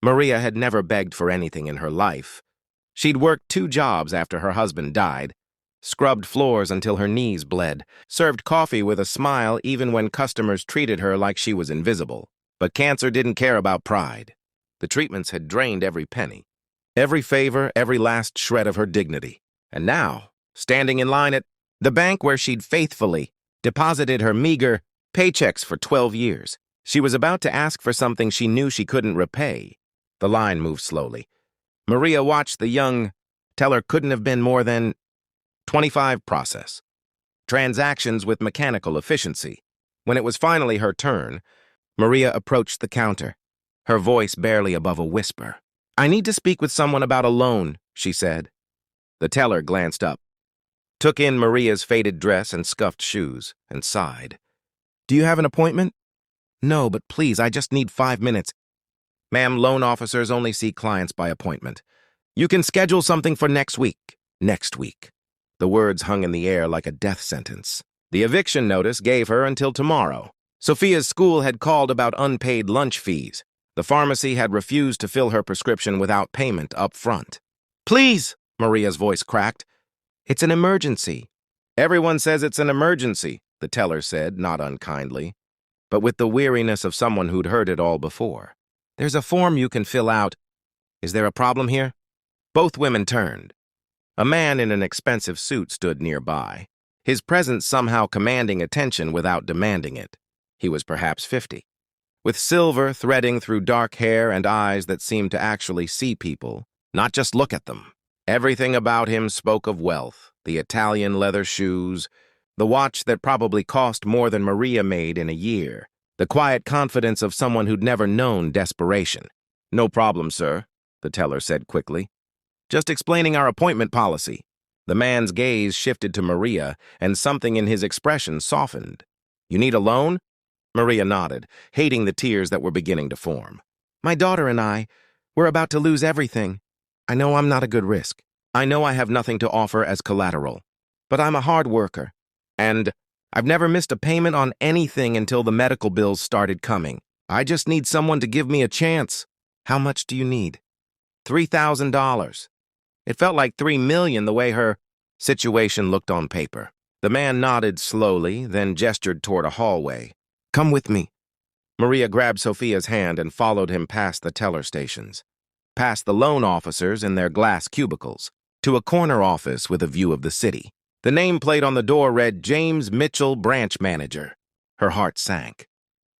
Maria had never begged for anything in her life. She'd worked 2 jobs after her husband died, scrubbed floors until her knees bled, served coffee with a smile even when customers treated her like she was invisible. But cancer didn't care about pride. The treatments had drained every penny, every favor, every last shred of her dignity. And now, standing in line at the bank where she'd faithfully deposited her meager paychecks for 12 years, she was about to ask for something she knew she couldn't repay. The line moved slowly. Maria watched the young teller couldn't have been more than 25 process transactions with mechanical efficiency. When it was finally her turn, Maria approached the counter, her voice barely above a whisper. "I need to speak with someone about a loan," she said. The teller glanced up, took in Maria's faded dress and scuffed shoes, and sighed. "Do you have an appointment?" "No, but please, I just need 5 minutes." "Ma'am, loan officers only see clients by appointment. You can schedule something for next week." Next week. The words hung in the air like a death sentence. The eviction notice gave her until tomorrow. Sophia's school had called about unpaid lunch fees. The pharmacy had refused to fill her prescription without payment up front. "Please," Maria's voice cracked. "It's an emergency." "Everyone says it's an emergency," the teller said, not unkindly, but with the weariness of someone who'd heard it all before. "There's a form you can fill out. Is there a problem here?" Both women turned. A man in an expensive suit stood nearby, his presence somehow commanding attention without demanding it. He was perhaps 50. With silver threading through dark hair and eyes that seemed to actually see people, not just look at them. Everything about him spoke of wealth, the Italian leather shoes, the watch that probably cost more than Maria made in a year, the quiet confidence of someone who'd never known desperation. "No problem, sir," the teller said quickly. "Just explaining our appointment policy." The man's gaze shifted to Maria, and something in his expression softened. "You need a loan?" Maria nodded, hating the tears that were beginning to form. "My daughter and we're about to lose everything. I know I'm not a good risk. I know I have nothing to offer as collateral. But I'm a hard worker, and I've never missed a payment on anything until the medical bills started coming. I just need someone to give me a chance." "How much do you need?" $3,000. It felt like $3 million the way her situation looked on paper. The man nodded slowly, then gestured toward a hallway. "Come with me." Maria grabbed Sophia's hand and followed him past the teller stations, past the loan officers in their glass cubicles, to a corner office with a view of the city. The nameplate on the door read James Mitchell, Branch Manager. Her heart sank.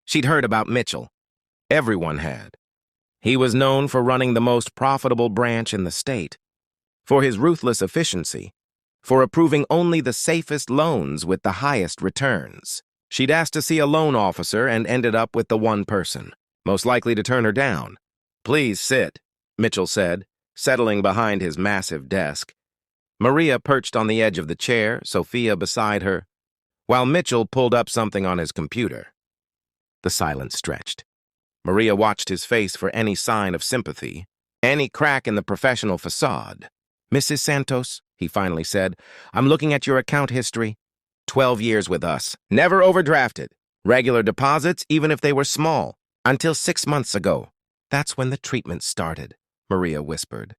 She'd heard about Mitchell. Everyone had. He was known for running the most profitable branch in the state, for his ruthless efficiency, for approving only the safest loans with the highest returns. She'd asked to see a loan officer and ended up with the one person, most likely to turn her down. "Please sit," Mitchell said, settling behind his massive desk. Maria perched on the edge of the chair, Sophia beside her, while Mitchell pulled up something on his computer. The silence stretched. Maria watched his face for any sign of sympathy, any crack in the professional facade. "Mrs. Santos," he finally said, "I'm looking at your account history. 12 years with us. Never overdrafted. Regular deposits, even if they were small. Until 6 months ago." "That's when the treatment started," Maria whispered.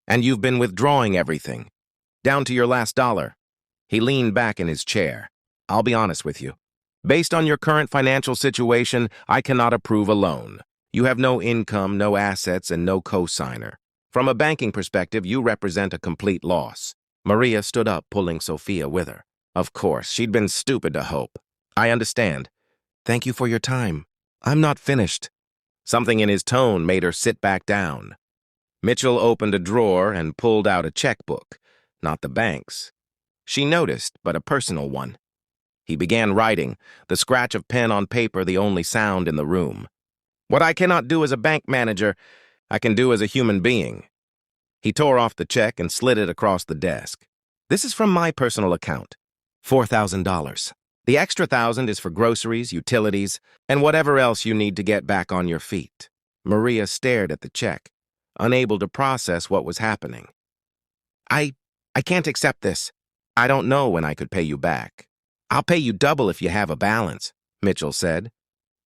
"And you've been withdrawing everything, down to your last dollar." He leaned back in his chair. "I'll be honest with you. Based on your current financial situation, I cannot approve a loan. You have no income, no assets, and no co-signer. From a banking perspective, you represent a complete loss." Maria stood up, pulling Sophia with her. Of course, she'd been stupid to hope. "I understand. Thank you for your time. I'm not finished." Something in his tone made her sit back down. Mitchell opened a drawer and pulled out a checkbook, not the bank's. She noticed, but a personal one. He began writing, the scratch of pen on paper the only sound in the room. "What I cannot do as a bank manager, I can do as a human being." He tore off the check and slid it across the desk. "This is from my personal account. $4,000. The extra $1,000 is for groceries, utilities, and whatever else you need to get back on your feet." Maria stared at the check, unable to process what was happening. I can't accept this. I don't know when I could pay you back." "I'll pay you double if you have a balance," Mitchell said.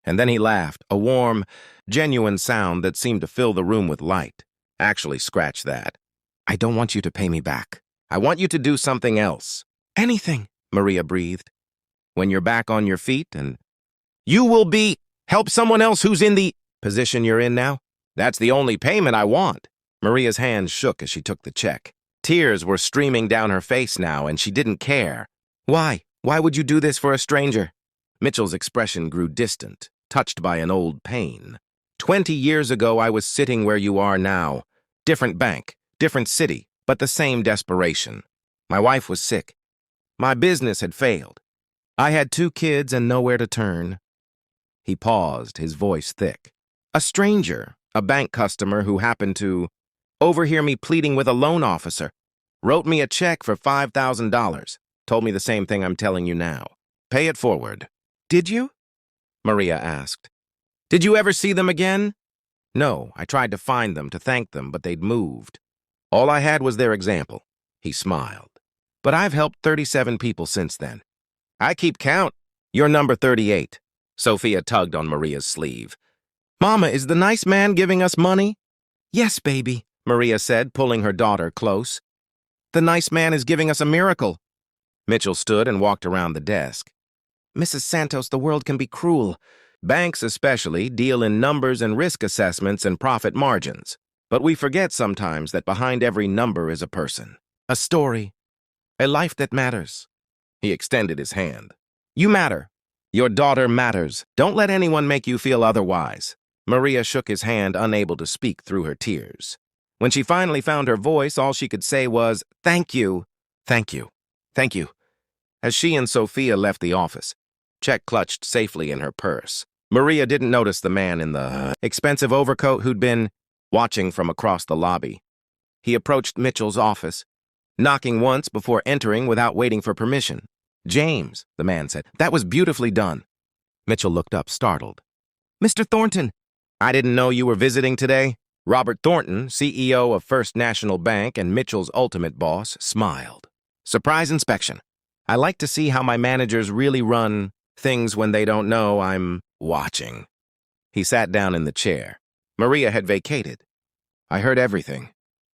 And then he laughed, a warm, genuine sound that seemed to fill the room with light. Actually, scratch that. I don't want you to pay me back. I want you to do something else. Anything, Maria breathed. When you're back on your feet and you will help someone else who's in the position you're in now. That's the only payment I want. Maria's hands shook as she took the check. Tears were streaming down her face now, and she didn't care. Why? Why would you do this for a stranger? Mitchell's expression grew distant, touched by an old pain. 20 years ago, I was sitting where you are now. Different bank, different city, but the same desperation. My wife was sick. My business had failed. I had 2 kids and nowhere to turn. He paused, his voice thick. A stranger, a bank customer who happened to overhear me pleading with a loan officer, wrote me a check for $5,000, told me the same thing I'm telling you now. Pay it forward. Did you? Maria asked. Did you ever see them again? No, I tried to find them, to thank them, but they'd moved. All I had was their example. He smiled. But I've helped 37 people since then. I keep count. You're number 38. Sophia tugged on Maria's sleeve. Mama, is the nice man giving us money? Yes, baby, Maria said, pulling her daughter close. The nice man is giving us a miracle. Mitchell stood and walked around the desk. Mrs. Santos, the world can be cruel. Banks especially deal in numbers and risk assessments and profit margins. But we forget sometimes that behind every number is a person, a story, a life that matters. He extended his hand. You matter. Your daughter matters. Don't let anyone make you feel otherwise. Maria shook his hand, unable to speak through her tears. When she finally found her voice, all she could say was, thank you, thank you, thank you. As she and Sophia left the office, check clutched safely in her purse. Maria didn't notice the man in the expensive overcoat who'd been watching from across the lobby. He approached Mitchell's office, knocking once before entering without waiting for permission. James, the man said, that was beautifully done. Mitchell looked up, startled. Mr. Thornton, I didn't know you were visiting today. Robert Thornton, CEO of First National Bank and Mitchell's ultimate boss, smiled. Surprise inspection. I like to see how my managers really run things when they don't know I'm watching. He sat down in the chair. Maria had vacated. I heard everything.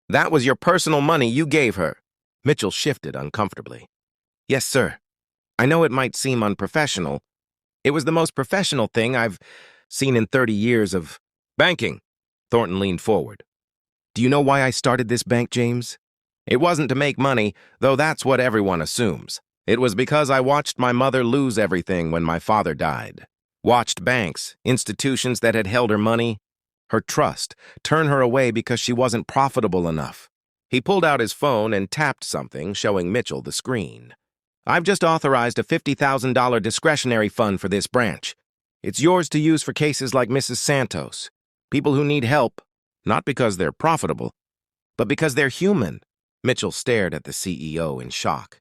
That was your personal money you gave her. Mitchell shifted uncomfortably. Yes, sir. I know it might seem unprofessional. It was the most professional thing I've seen in 30 years of banking. Thornton leaned forward. Do you know why I started this bank, James? It wasn't to make money, though that's what everyone assumes. It was because I watched my mother lose everything when my father died. Watched banks, institutions that had held her money, her trust, turn her away because she wasn't profitable enough. He pulled out his phone and tapped something, showing Mitchell the screen. I've just authorized a $50,000 discretionary fund for this branch. It's yours to use for cases like Mrs. Santos. People who need help, not because they're profitable, but because they're human. Mitchell stared at the CEO in shock.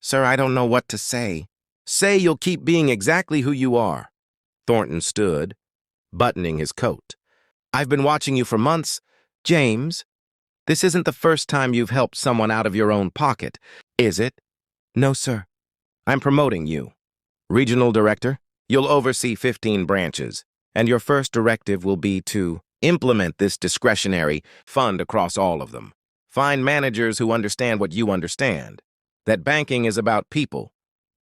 Sir, I don't know what to say. Say you'll keep being exactly who you are. Thornton stood, buttoning his coat. I've been watching you for months. James, this isn't the first time you've helped someone out of your own pocket, is it? No, sir. I'm promoting you. Regional Director, you'll oversee 15 branches, and your first directive will be to implement this discretionary fund across all of them. Find managers who understand what you understand, that banking is about people,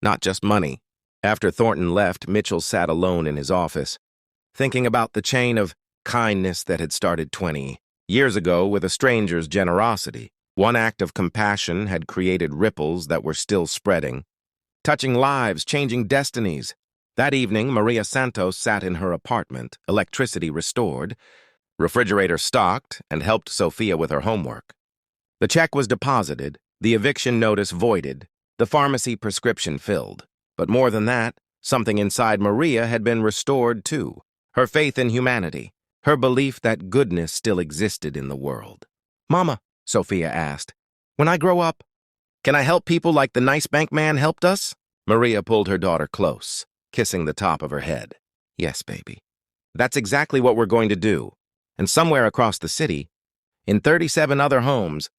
not just money. After Thornton left, Mitchell sat alone in his office, thinking about the chain of kindness that had started 20 years ago with a stranger's generosity. One act of compassion had created ripples that were still spreading, touching lives, changing destinies. That evening, Maria Santos sat in her apartment, electricity restored, refrigerator stocked, and helped Sophia with her homework. The check was deposited, the eviction notice voided, the pharmacy prescription filled. But more than that, something inside Maria had been restored too. Her faith in humanity, her belief that goodness still existed in the world. Mama, Sophia asked, when I grow up, can I help people like the nice bank man helped us? Maria pulled her daughter close, kissing the top of her head. Yes, baby. That's exactly what we're going to do. And somewhere across the city, in 37 other homes,